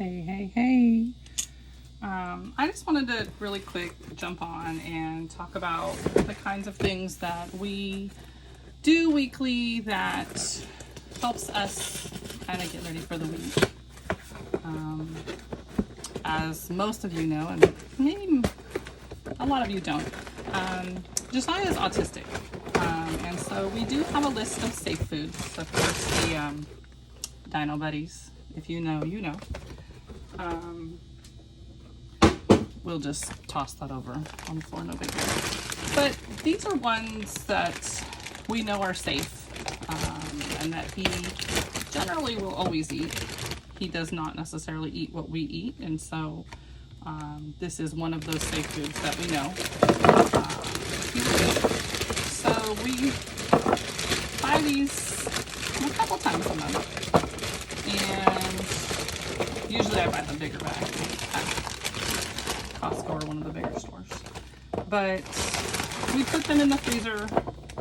Hey. I just wanted to really quick jump on and talk about the kinds of things that we do weekly that helps us kind of get ready for the week. As most of you know, and maybe a lot of you don't, Jesiah is autistic. And so we do have a list of safe foods. Of course, the Dino Buddies. If you know, you know. We'll just toss that over on the floor, no big deal. But these are ones that we know are safe, and that he generally will always eat. He does not necessarily eat what we eat, and so this is one of those safe foods that we know he will eat. So we buy these a couple times a month, and usually I buy the bigger bag at Costco or one of the bigger stores. But we put them in the freezer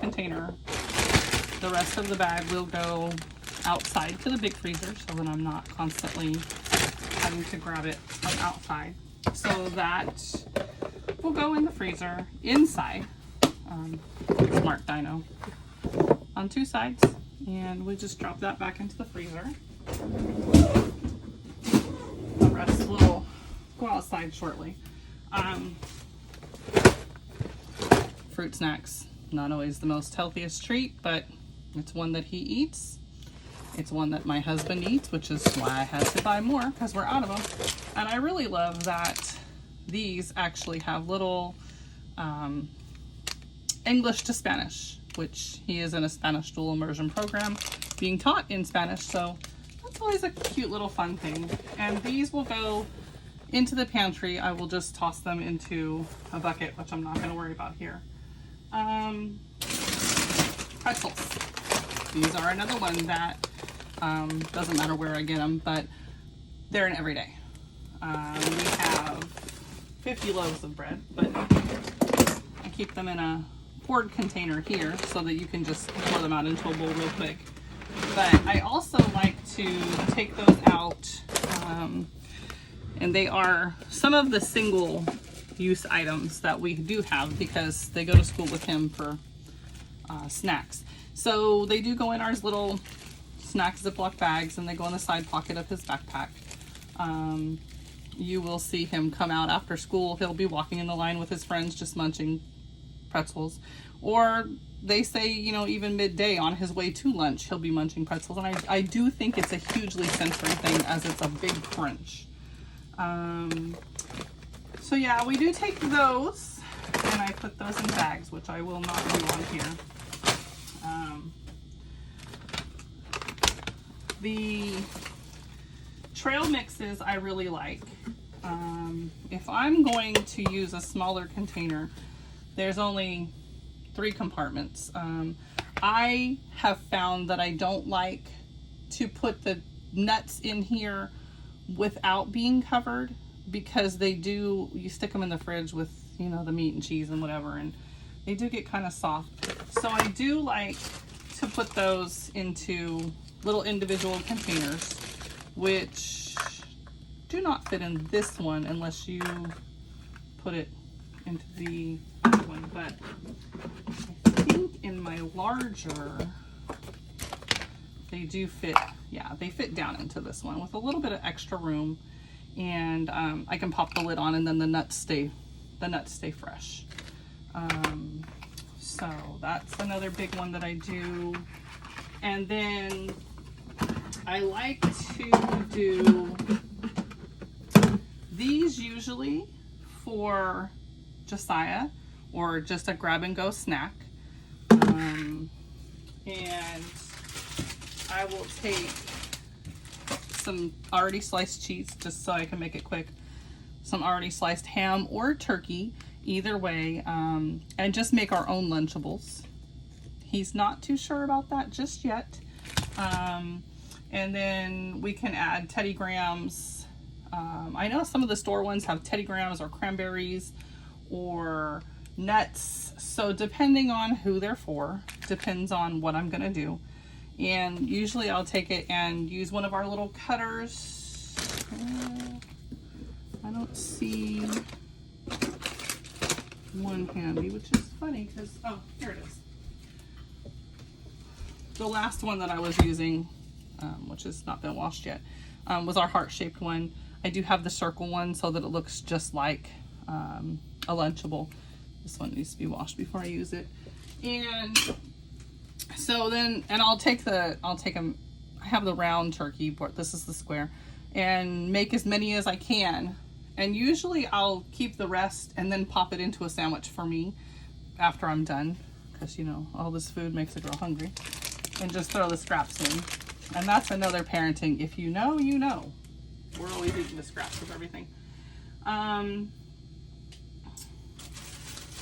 container. The rest of the bag will go outside to the big freezer so that I'm not constantly having to grab it from outside. So that will go in the freezer inside. Smart Dino. On two sides. And we just drop that back into the freezer. The rest will go outside shortly. Fruit snacks, not always the most healthiest treat, but it's one that he eats. It's one that my husband eats, which is why I had to buy more because we're out of them. And I really love that these actually have little English to Spanish, which he is in a Spanish dual immersion program being taught in Spanish. So that's always a cute little fun thing. And these will go into the pantry. I will just toss them into a bucket, which I'm not going to worry about here. Pretzels. These are another one that doesn't matter where I get them, but they're an everyday. We have 50 loaves of bread, but I keep them in a poured container here so that you can just pour them out into a bowl real quick. But I also like to take those out, and they are some of the single use items that we do have because they go to school with him for snacks. So they do go in our little snack Ziploc bags, and they go in the side pocket of his backpack. You will see him come out after school. He'll be walking in the line with his friends just munching pretzels. Or they say, you know, even midday on his way to lunch, he'll be munching pretzels. And I do think it's a hugely sensory thing as it's a big crunch. So yeah, we do take those, and I put those in bags, which I will not do on here. The trail mixes I really like. If I'm going to use a smaller container, there's only 3 compartments. I have found that I don't like to put the nuts in here without being covered, because you stick them in the fridge with, you know, the meat and cheese and whatever, and they do get kind of soft. So I do like to put those into little individual containers, which do not fit in this one unless you put it into the other one. But I think in my larger, they do fit. Yeah, they fit down into this one with a little bit of extra room, and I can pop the lid on, and then the nuts stay fresh. So that's another big one that I do. And then I like to do these usually for Jesiah, or just a grab and go snack. And I will take some already sliced cheese, just so I can make it quick, some already sliced ham or turkey, either way, and just make our own Lunchables. He's not too sure about that just yet. And then we can add Teddy Grahams. I know some of the store ones have Teddy Grahams or cranberries or nuts. So depending on who they're for, depends on what I'm gonna do. And usually I'll take it and use one of our little cutters I don't see one handy, which is funny because, oh, here it is. The last one that I was using, which has not been washed yet, was our heart-shaped one. I do have the circle one so that it looks just like a Lunchable. This one needs to be washed before I use it. And so then, and I'll take them, I have the round turkey, but this is the square, and make as many as I can. And usually I'll keep the rest and then pop it into a sandwich for me after I'm done, because you know, all this food makes a girl hungry, and just throw the scraps in. And that's another parenting. If you know, you know. We're always eating the scraps of everything.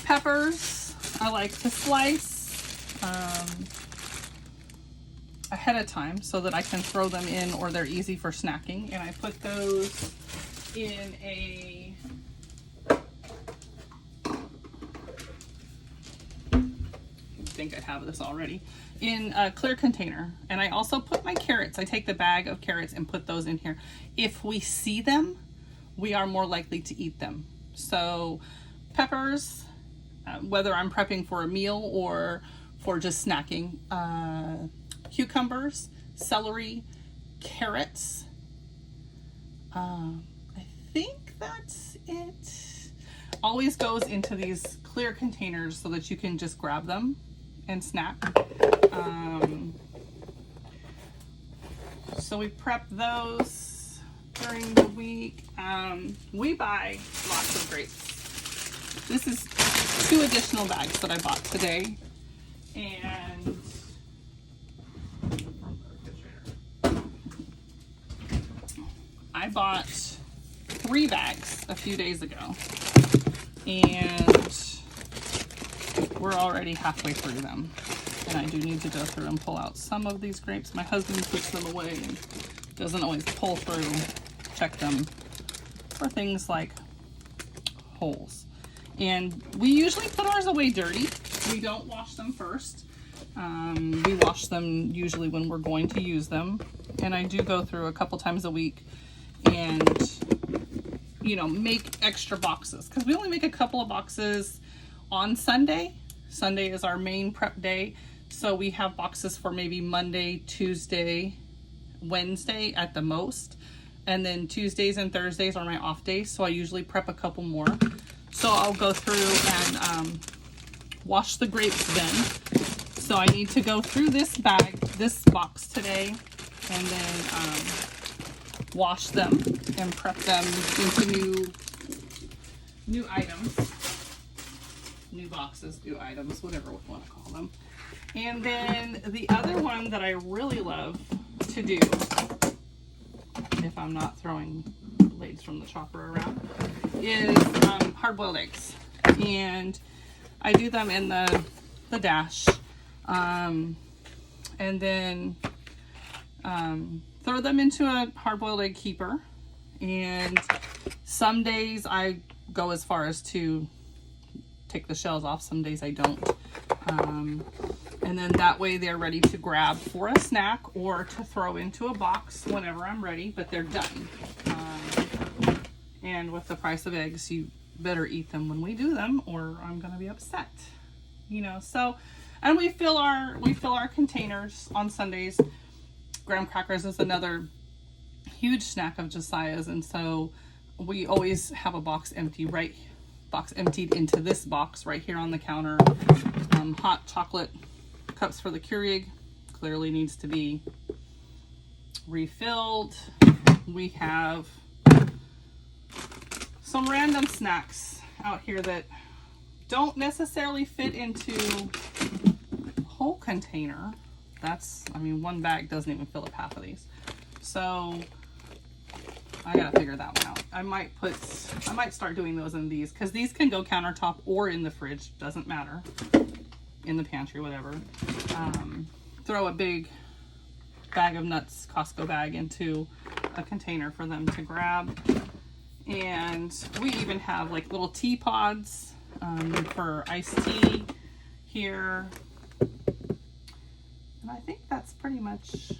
Peppers, I like to slice ahead of time so that I can throw them in, or they're easy for snacking. And I put those in a I think I have this already, in a clear container. And I also put my carrots. I take the bag of carrots and put those in here. If we see them, we are more likely to eat them. So peppers, whether I'm prepping for a meal or for just snacking, cucumbers, celery, carrots. I think that's it. Always goes into these clear containers so that you can just grab them and snack. So we prep those during the week. We buy lots of grapes. This is 2 additional bags that I bought today. And I bought 3 bags a few days ago. And we're already halfway through them. And I do need to go through and pull out some of these grapes. My husband puts them away and doesn't always pull through, check them for things like holes. And we usually put ours away dirty. We don't wash them first. We wash them usually when we're going to use them. And I do go through a couple times a week and, you know, make extra boxes. Because we only make a couple of boxes on Sunday. Sunday is our main prep day. So we have boxes for maybe Monday, Tuesday, Wednesday at the most. And then Tuesdays and Thursdays are my off days. So I usually prep a couple more. So I'll go through and wash the grapes then. So I need to go through this box today, and then wash them and prep them into new items. New boxes, new items, whatever we want to call them. And then the other one that I really love to do, if I'm not throwing blades from the chopper around, is hard-boiled eggs. And I do them in the dash, and then throw them into a hard-boiled egg keeper. And some days I go as far as to take the shells off, some days I don't. And then that way they're ready to grab for a snack or to throw into a box whenever I'm ready, but they're done. And with the price of eggs, you better eat them when we do them, or I'm gonna be upset. You know, so, and we fill our containers on Sundays. Graham crackers is another huge snack of Jesiah's, and so we always have a box emptied into this box right here on the counter. Hot chocolate cups for the Keurig clearly needs to be refilled. We have some random snacks out here that don't necessarily fit into a whole container. I mean, one bag doesn't even fill up half of these. So I gotta figure that one out. I might start doing those in these, because these can go countertop or in the fridge, doesn't matter, in the pantry, whatever. Throw a big bag of nuts, Costco bag, into a container for them to grab. And we even have like little tea pods for iced tea here. And I think that's pretty much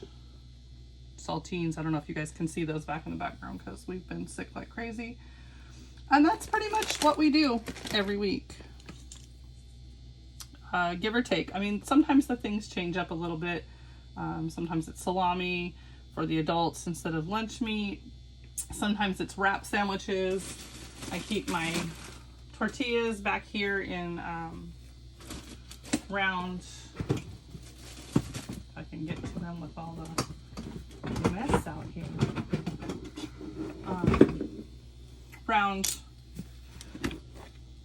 saltines. I don't know if you guys can see those back in the background because we've been sick like crazy. And that's pretty much what we do every week. Give or take. I mean, sometimes the things change up a little bit. Sometimes it's salami for the adults instead of lunch meat. Sometimes it's wrap sandwiches. I keep my tortillas back here in round, if I can get to them with all the mess out here, round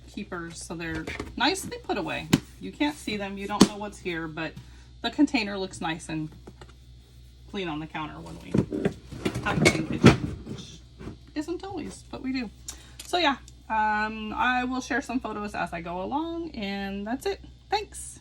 keepers, so they're nicely put away. You can't see them, you don't know what's here, but the container looks nice and clean on the counter when we have a clean kitchen, which isn't always, but we do. So yeah, I will share some photos as I go along, and that's it. Thanks.